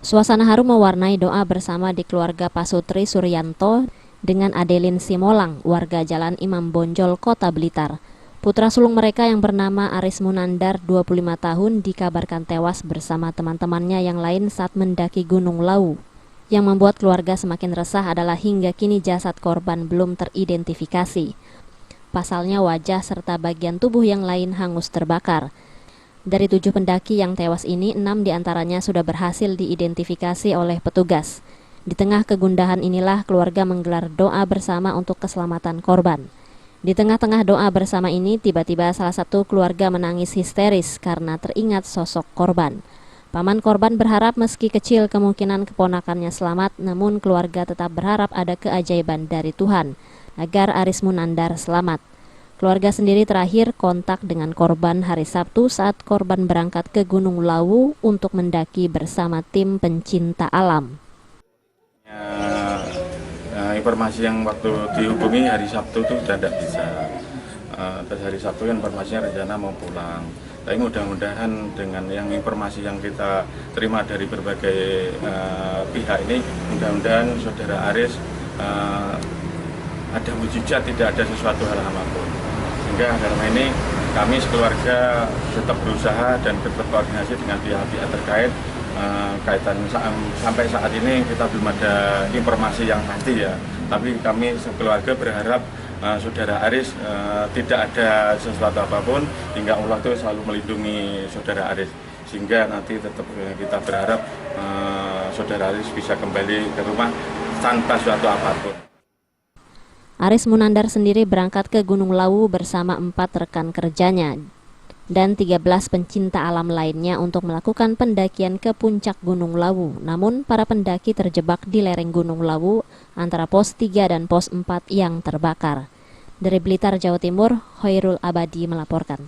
Suasana haru mewarnai doa bersama di keluarga Pasutri Suryanto dengan Adelin Simolang, warga Jalan Imam Bonjol, Kota Blitar. Putra sulung mereka yang bernama Aris Munandar, 25 tahun, dikabarkan tewas bersama teman-temannya yang lain saat mendaki Gunung Lawu. Yang membuat keluarga semakin resah adalah hingga kini jasad korban belum teridentifikasi. Pasalnya wajah serta bagian tubuh yang lain hangus terbakar. Dari 7 pendaki yang tewas ini, 6 diantaranya sudah berhasil diidentifikasi oleh petugas. Di tengah kegundahan inilah keluarga menggelar doa bersama untuk keselamatan korban. Di tengah-tengah doa bersama ini, tiba-tiba salah satu keluarga menangis histeris karena teringat sosok korban. Paman korban berharap meski kecil kemungkinan keponakannya selamat, namun keluarga tetap berharap ada keajaiban dari Tuhan agar Aris Munandar selamat. Keluarga sendiri terakhir kontak dengan korban hari Sabtu saat korban berangkat ke Gunung Lawu untuk mendaki bersama tim pencinta alam. Informasi yang waktu dihubungi hari Sabtu itu sudah tidak bisa. Terus hari Sabtu kan informasinya rencana mau pulang. Tapi mudah-mudahan dengan yang informasi yang kita terima dari berbagai pihak ini, mudah-mudahan saudara Aris ada mujizat, tidak ada sesuatu hal apapun. Sehingga karena ini kami sekeluarga tetap berusaha dan tetap koordinasi dengan pihak-pihak terkait. Kaitan sampai saat ini kita belum ada informasi yang pasti ya. Tapi kami sekeluarga berharap saudara Aris tidak ada sesuatu apapun, hingga Allah itu selalu melindungi saudara Aris. Sehingga nanti tetap kita berharap saudara Aris bisa kembali ke rumah tanpa suatu apapun. Aris Munandar sendiri berangkat ke Gunung Lawu bersama 4 rekan kerjanya dan 13 pencinta alam lainnya untuk melakukan pendakian ke puncak Gunung Lawu. Namun para pendaki terjebak di lereng Gunung Lawu antara pos 3 dan pos 4 yang terbakar. Dari Blitar, Jawa Timur, Hoirul Abadi melaporkan.